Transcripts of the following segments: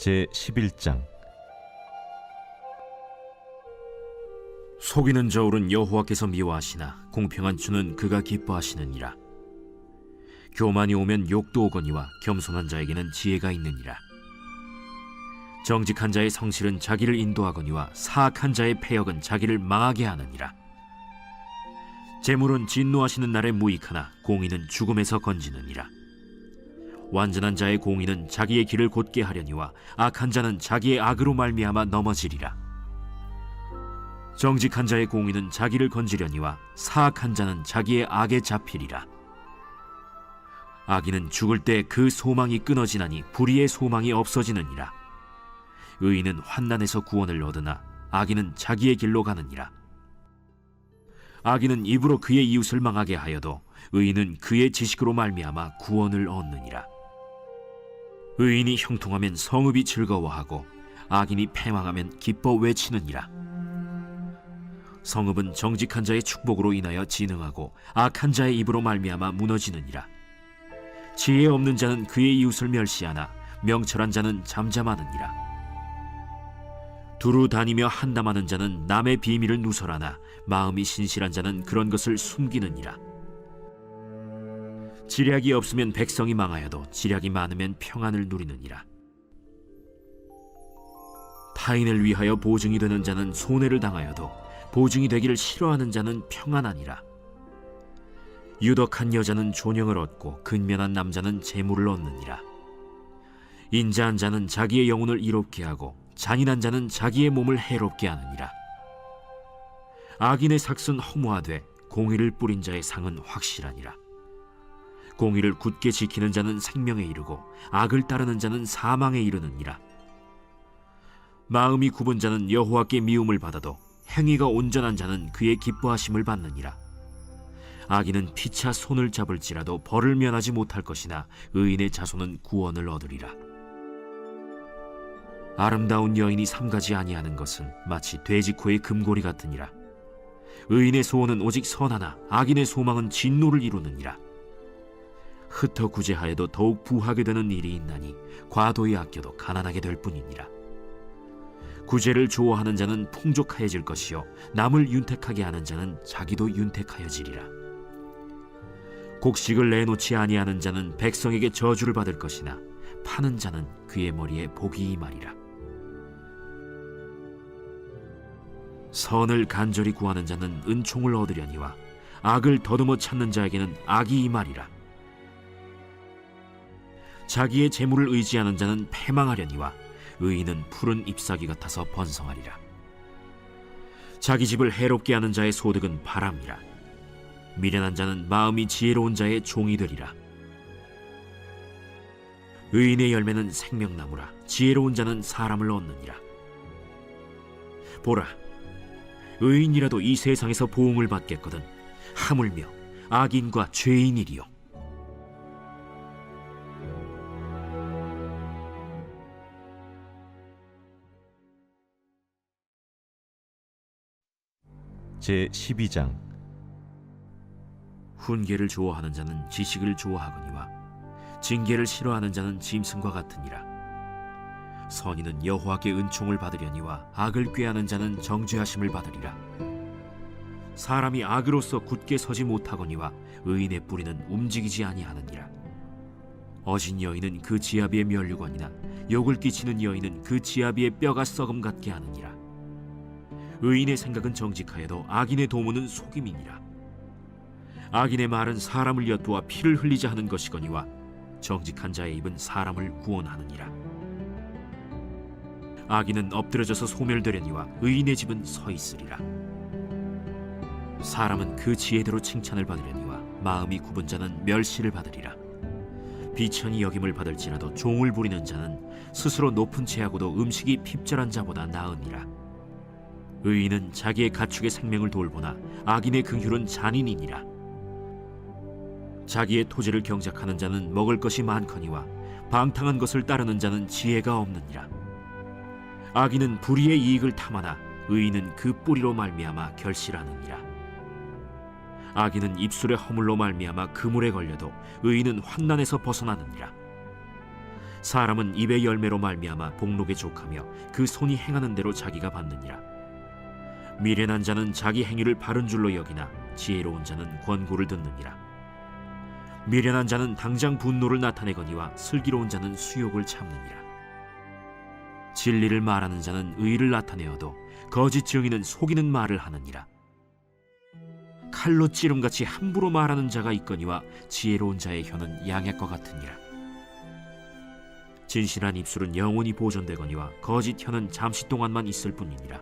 제11장. 속이는 저울은 여호와께서 미워하시나 공평한 주는 그가 기뻐하시느니라. 교만이 오면 욕도 오거니와 겸손한 자에게는 지혜가 있느니라. 정직한 자의 성실은 자기를 인도하거니와 사악한 자의 패역은 자기를 망하게 하느니라. 재물은 진노하시는 날에 무익하나 공의는 죽음에서 건지느니라. 완전한 자의 공의는 자기의 길을 곧게 하려니와 악한 자는 자기의 악으로 말미암아 넘어지리라. 정직한 자의 공의는 자기를 건지려니와 사악한 자는 자기의 악에 잡히리라. 악인은 죽을 때 그 소망이 끊어지나니 불의의 소망이 없어지느니라. 의인은 환난에서 구원을 얻으나 악인은 자기의 길로 가느니라. 악인은 입으로 그의 이웃을 망하게 하여도 의인은 그의 지식으로 말미암아 구원을 얻느니라. 의인이 형통하면 성읍이 즐거워하고 악인이 패망하면 기뻐 외치느니라. 성읍은 정직한 자의 축복으로 인하여 진흥하고 악한 자의 입으로 말미암아 무너지느니라. 지혜 없는 자는 그의 이웃을 멸시하나 명철한 자는 잠잠하느니라. 두루 다니며 한담하는 자는 남의 비밀을 누설하나 마음이 신실한 자는 그런 것을 숨기느니라. 지략이 없으면 백성이 망하여도 지략이 많으면 평안을 누리느니라. 타인을 위하여 보증이 되는 자는 손해를 당하여도 보증이 되기를 싫어하는 자는 평안하니라. 유덕한 여자는 존영을 얻고 근면한 남자는 재물을 얻느니라. 인자한 자는 자기의 영혼을 이롭게 하고 잔인한 자는 자기의 몸을 해롭게 하느니라. 악인의 삭은 허무하되 공의를 뿌린 자의 상은 확실하니라. 공의를 굳게 지키는 자는 생명에 이르고 악을 따르는 자는 사망에 이르느니라. 마음이 굽은 자는 여호와께 미움을 받아도 행위가 온전한 자는 그의 기뻐하심을 받느니라. 악인은 피차 손을 잡을지라도 벌을 면하지 못할 것이나 의인의 자손은 구원을 얻으리라. 아름다운 여인이 삼가지 아니하는 것은 마치 돼지코의 금고리 같으니라. 의인의 소원은 오직 선하나 악인의 소망은 진노를 이루느니라. 흩어 구제하여도 더욱 부하게 되는 일이 있나니 과도히 아껴도 가난하게 될 뿐이니라. 구제를 좋아하는 자는 풍족하여질 것이요 남을 윤택하게 하는 자는 자기도 윤택하여지리라. 곡식을 내놓지 아니하는 자는 백성에게 저주를 받을 것이나 파는 자는 그의 머리에 복이 임하리라. 선을 간절히 구하는 자는 은총을 얻으려니와 악을 더듬어 찾는 자에게는 악이 임하리라. 자기의 재물을 의지하는 자는 패망하려니와 의인은 푸른 잎사귀 같아서 번성하리라. 자기 집을 해롭게 하는 자의 소득은 바람이라. 미련한 자는 마음이 지혜로운 자의 종이 되리라. 의인의 열매는 생명나무라. 지혜로운 자는 사람을 얻느니라. 보라, 의인이라도 이 세상에서 보응을 받겠거든 하물며 악인과 죄인이리요. 제12장. 훈계를 좋아하는 자는 지식을 좋아하거니와 징계를 싫어하는 자는 짐승과 같으니라. 선인은 여호와께 은총을 받으려니와 악을 꾀하는 자는 정죄하심을 받으리라. 사람이 악으로서 굳게 서지 못하거니와 의인의 뿌리는 움직이지 아니하느니라. 어진 여인은 그 지아비의 면류관이나 욕을 끼치는 여인은 그 지아비의 뼈가 썩음 같게 하느니라. 의인의 생각은 정직하여도 악인의 도모는 속임이니라. 악인의 말은 사람을 엿보아 피를 흘리자 하는 것이거니와 정직한 자의 입은 사람을 구원하느니라. 악인은 엎드려져서 소멸되려니와 의인의 집은 서 있으리라. 사람은 그 지혜대로 칭찬을 받으려니와 마음이 굽은 자는 멸시를 받으리라. 비천히 여김을 받을지라도 종을 부리는 자는 스스로 높은 채하고도 음식이 핍절한 자보다 나으니라. 의인은 자기의 가축의 생명을 돌보나 악인의 긍휼은 잔인이니라. 자기의 토지를 경작하는 자는 먹을 것이 많거니와 방탕한 것을 따르는 자는 지혜가 없느니라. 악인은 불의의 이익을 탐하나 의인은 그 뿌리로 말미암아 결실하느니라. 악인은 입술의 허물로 말미암아 그물에 걸려도 의인은 환난에서 벗어나느니라. 사람은 입의 열매로 말미암아 복록에 족하며 그 손이 행하는 대로 자기가 받느니라. 미련한 자는 자기 행위를 바른 줄로 여기나 지혜로운 자는 권고를 듣느니라. 미련한 자는 당장 분노를 나타내거니와 슬기로운 자는 수욕을 참느니라. 진리를 말하는 자는 의를 나타내어도 거짓 증인은 속이는 말을 하느니라. 칼로 찌름같이 함부로 말하는 자가 있거니와 지혜로운 자의 혀는 양약과 같으니라. 진실한 입술은 영원히 보존되거니와 거짓 혀는 잠시 동안만 있을 뿐이니라.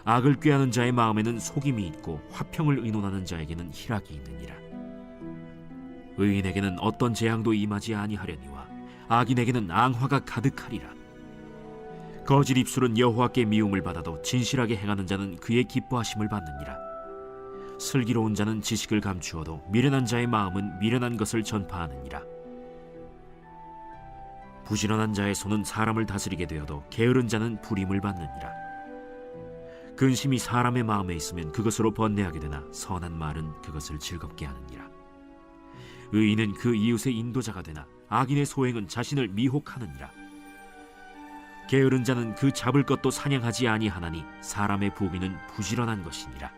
악을 꾀하는 자의 마음에는 속임이 있고 화평을 의논하는 자에게는 희락이 있느니라. 의인에게는 어떤 재앙도 임하지 아니하려니와 악인에게는 앙화가 가득하리라. 거짓 입술은 여호와께 미움을 받아도 진실하게 행하는 자는 그의 기뻐하심을 받느니라. 슬기로운 자는 지식을 감추어도 미련한 자의 마음은 미련한 것을 전파하느니라. 부지런한 자의 손은 사람을 다스리게 되어도 게으른 자는 불임을 받느니라. 근심이 사람의 마음에 있으면 그것으로 번뇌하게 되나 선한 말은 그것을 즐겁게 하느니라. 의인은 그 이웃의 인도자가 되나 악인의 소행은 자신을 미혹하느니라. 게으른 자는 그 잡을 것도 사냥하지 아니하나니 사람의 부귀는 부지런한 것이니라.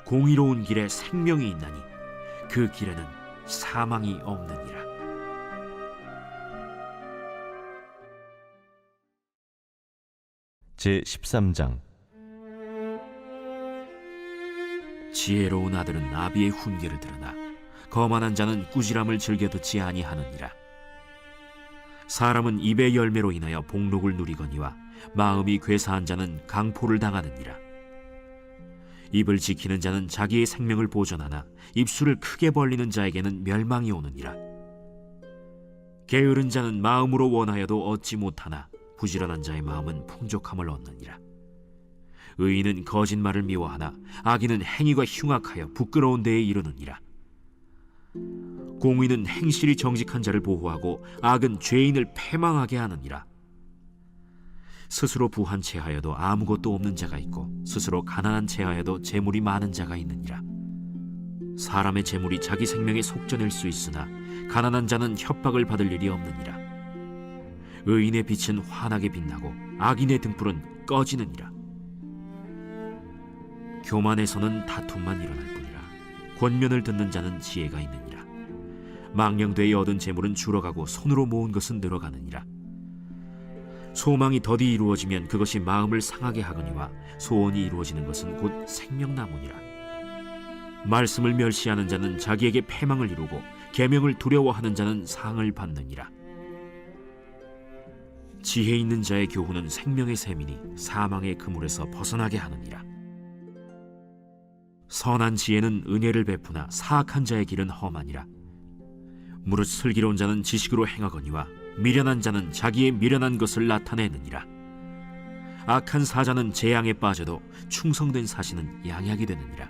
공의로운 길에 생명이 있나니 그 길에는 사망이 없느니라. 제13장. 지혜로운 아들은 아비의 훈계를 들으나 거만한 자는 꾸지람을 즐겨 듣지 아니하느니라. 사람은 입의 열매로 인하여 복록을 누리거니와 마음이 괴사한 자는 강포를 당하느니라. 입을 지키는 자는 자기의 생명을 보존하나 입술을 크게 벌리는 자에게는 멸망이 오느니라. 게으른 자는 마음으로 원하여도 얻지 못하나 부지런한 자의 마음은 풍족함을 얻느니라. 의인은 거짓말을 미워하나 악인은 행위가 흉악하여 부끄러운 데에 이르느니라. 공의는 행실이 정직한 자를 보호하고 악은 죄인을 패망하게 하느니라. 스스로 부한 채하여도 아무것도 없는 자가 있고 스스로 가난한 채하여도 재물이 많은 자가 있느니라. 사람의 재물이 자기 생명에 속전일 수 있으나 가난한 자는 협박을 받을 일이 없느니라. 의인의 빛은 환하게 빛나고 악인의 등불은 꺼지느니라. 교만에서는 다툼만 일어날 뿐이라. 권면을 듣는 자는 지혜가 있느니라. 망령되이 얻은 재물은 줄어가고 손으로 모은 것은 늘어가느니라. 소망이 더디 이루어지면 그것이 마음을 상하게 하거니와 소원이 이루어지는 것은 곧 생명나무니라. 말씀을 멸시하는 자는 자기에게 패망을 이루고 계명을 두려워하는 자는 상을 받느니라. 지혜 있는 자의 교훈은 생명의 샘이니 사망의 그물에서 벗어나게 하느니라. 선한 지혜는 은혜를 베푸나 사악한 자의 길은 험하니라. 무릇 슬기로운 자는 지식으로 행하거니와 미련한 자는 자기의 미련한 것을 나타내느니라. 악한 사자는 재앙에 빠져도 충성된 사신은 양약이 되느니라.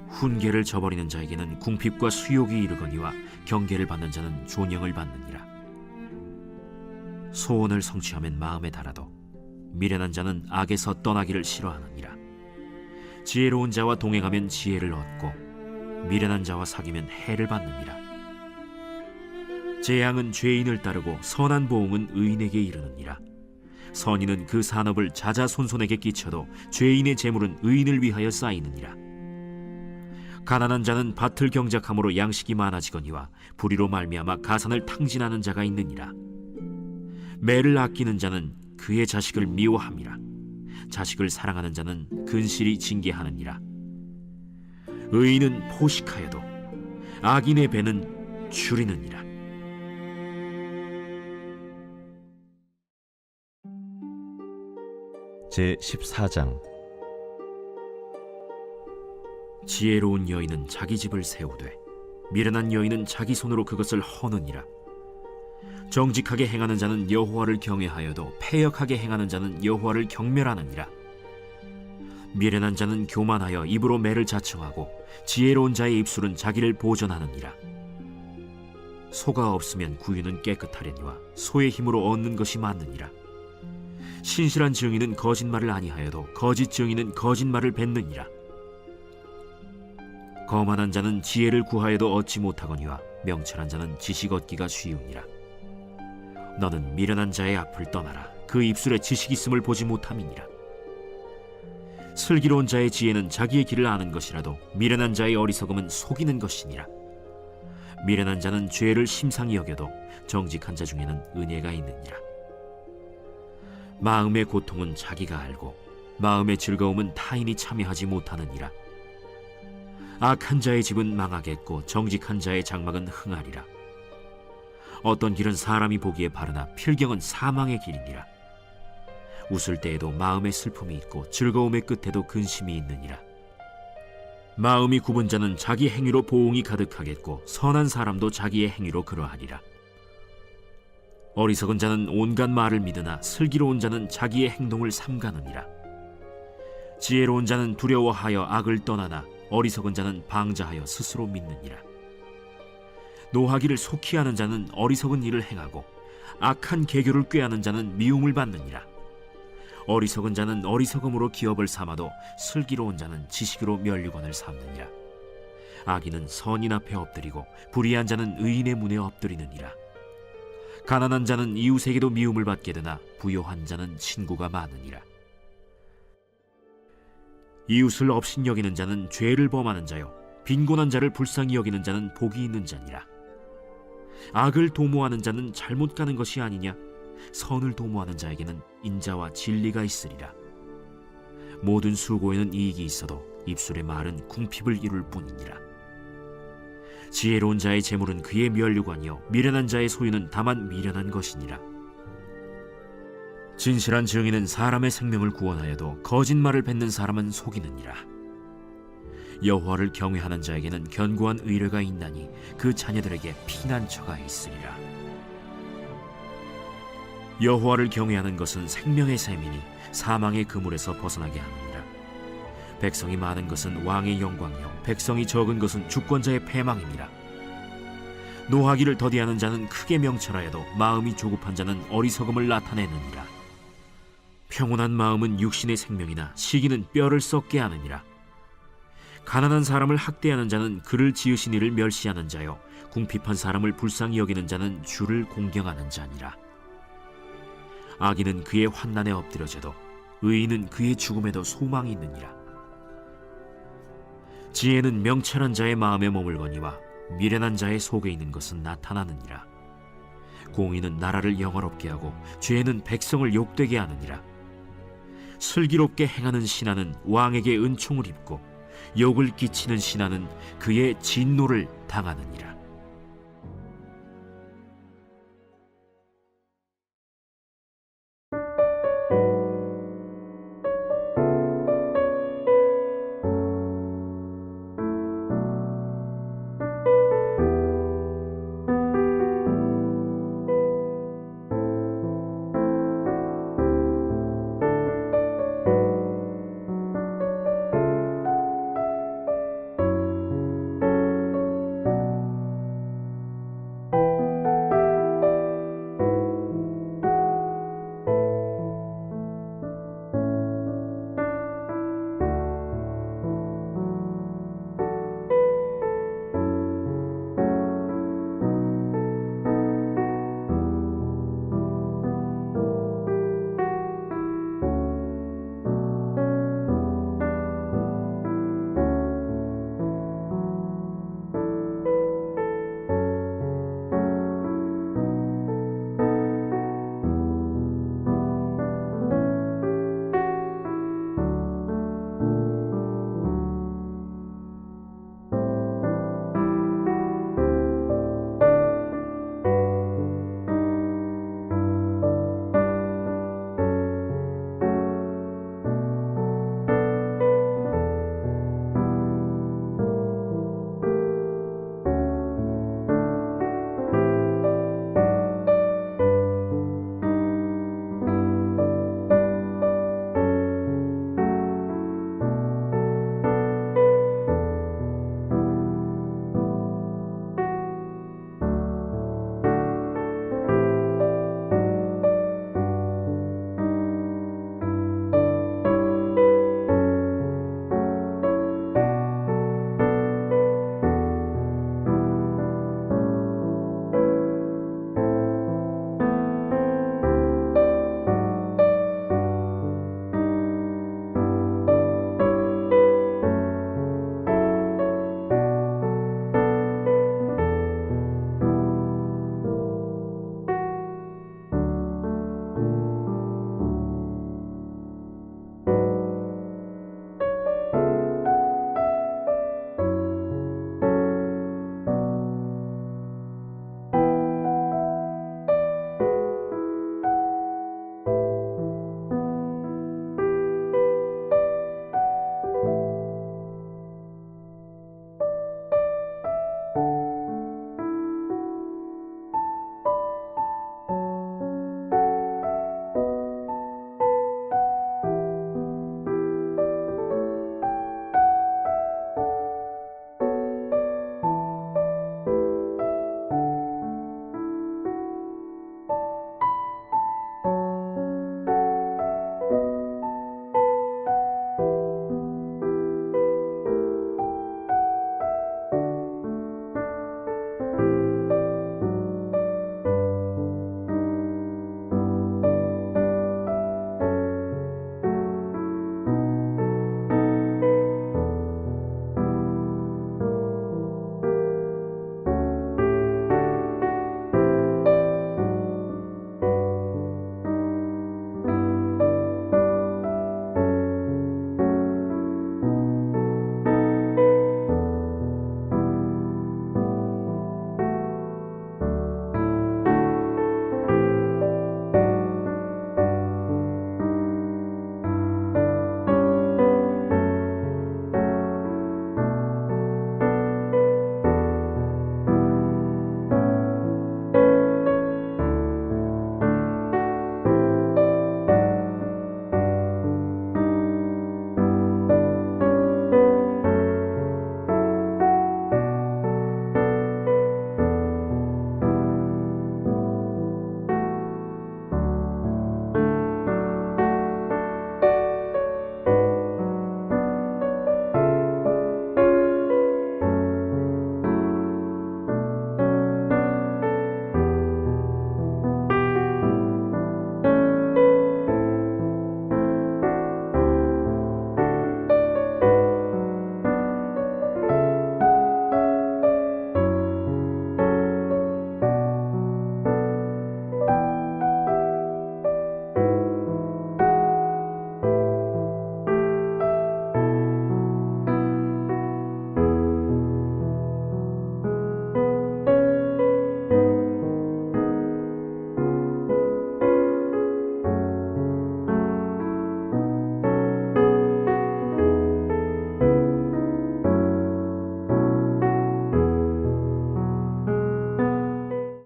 훈계를 저버리는 자에게는 궁핍과 수욕이 이르거니와 경계를 받는 자는 존영을 받느니라. 소원을 성취하면 마음에 달아도 미련한 자는 악에서 떠나기를 싫어하느니라. 지혜로운 자와 동행하면 지혜를 얻고 미련한 자와 사귀면 해를 받느니라. 재앙은 죄인을 따르고 선한 보응은 의인에게 이르느니라. 선인은 그 산업을 자자손손에게 끼쳐도 죄인의 재물은 의인을 위하여 쌓이느니라. 가난한 자는 밭을 경작함으로 양식이 많아지거니와 불의로 말미암아 가산을 탕진하는 자가 있느니라. 매를 아끼는 자는 그의 자식을 미워함이라. 자식을 사랑하는 자는 근실이 징계하느니라. 의인은 포식하여도 악인의 배는 줄이느니라. 제14장. 지혜로운 여인은 자기 집을 세우되 미련한 여인은 자기 손으로 그것을 허느니라. 정직하게 행하는 자는 여호와를 경외하여도 패역하게 행하는 자는 여호와를 경멸하느니라. 미련한 자는 교만하여 입으로 매를 자청하고 지혜로운 자의 입술은 자기를 보전하느니라. 소가 없으면 구유는 깨끗하려니와 소의 힘으로 얻는 것이 많느니라. 신실한 증인은 거짓말을 아니하여도 거짓 증인은 거짓말을 뱉느니라. 거만한 자는 지혜를 구하여도 얻지 못하거니와 명철한 자는 지식 얻기가 쉬우니라. 너는 미련한 자의 앞을 떠나라. 그 입술에 지식 있음을 보지 못함이니라. 슬기로운 자의 지혜는 자기의 길을 아는 것이라도 미련한 자의 어리석음은 속이는 것이니라. 미련한 자는 죄를 심상히 여겨도 정직한 자 중에는 은혜가 있느니라. 마음의 고통은 자기가 알고 마음의 즐거움은 타인이 참여하지 못하느니라. 악한 자의 집은 망하겠고 정직한 자의 장막은 흥하리라. 어떤 길은 사람이 보기에 바르나 필경은 사망의 길이니라. 웃을 때에도 마음의 슬픔이 있고 즐거움의 끝에도 근심이 있느니라. 마음이 굽은 자는 자기 행위로 보응이 가득하겠고 선한 사람도 자기의 행위로 그러하리라. 어리석은 자는 온갖 말을 믿으나 슬기로운 자는 자기의 행동을 삼가느니라. 지혜로운 자는 두려워하여 악을 떠나나 어리석은 자는 방자하여 스스로 믿느니라. 노하기를 속히 하는 자는 어리석은 일을 행하고 악한 계교를 꾀하는 자는 미움을 받느니라. 어리석은 자는 어리석음으로 기업을 삼아도 슬기로운 자는 지식으로 면류관을 삼느니라. 악인은 선인 앞에 엎드리고 불의한 자는 의인의 문에 엎드리느니라. 가난한 자는 이웃에게도 미움을 받게 되나 부요한 자는 친구가 많으니라. 이웃을 업신여기는 자는 죄를 범하는 자요 빈곤한 자를 불쌍히 여기는 자는 복이 있는 자니라. 악을 도모하는 자는 잘못 가는 것이 아니냐? 선을 도모하는 자에게는 인자와 진리가 있으리라. 모든 수고에는 이익이 있어도 입술의 말은 궁핍을 이룰 뿐이니라. 지혜로운 자의 재물은 그의 면류관이요 미련한 자의 소유는 다만 미련한 것이니라. 진실한 증인은 사람의 생명을 구원하여도 거짓말을 뱉는 사람은 속이느니라. 여호와를 경외하는 자에게는 견고한 의뢰가 있나니 그 자녀들에게 피난처가 있으리라. 여호와를 경외하는 것은 생명의 샘이니 사망의 그물에서 벗어나게 하느니라. 백성이 많은 것은 왕의 영광이요 백성이 적은 것은 주권자의 패망이니라. 노하기를 더디하는 자는 크게 명철하여도 마음이 조급한 자는 어리석음을 나타내느니라. 평온한 마음은 육신의 생명이나 시기는 뼈를 썩게 하느니라. 가난한 사람을 학대하는 자는 그를 지으신 이를 멸시하는 자요 궁핍한 사람을 불쌍히 여기는 자는 주를 공경하는 자니라. 악인은 그의 환난에 엎드려져도 의인은 그의 죽음에도 소망이 있느니라. 지혜는 명철한 자의 마음에 머물거니와 미련한 자의 속에 있는 것은 나타나느니라. 공의는 나라를 영화롭게 하고 죄는 백성을 욕되게 하느니라. 슬기롭게 행하는 신하는 왕에게 은총을 입고 욕을 끼치는 신하는 그의 진노를 당하느니라.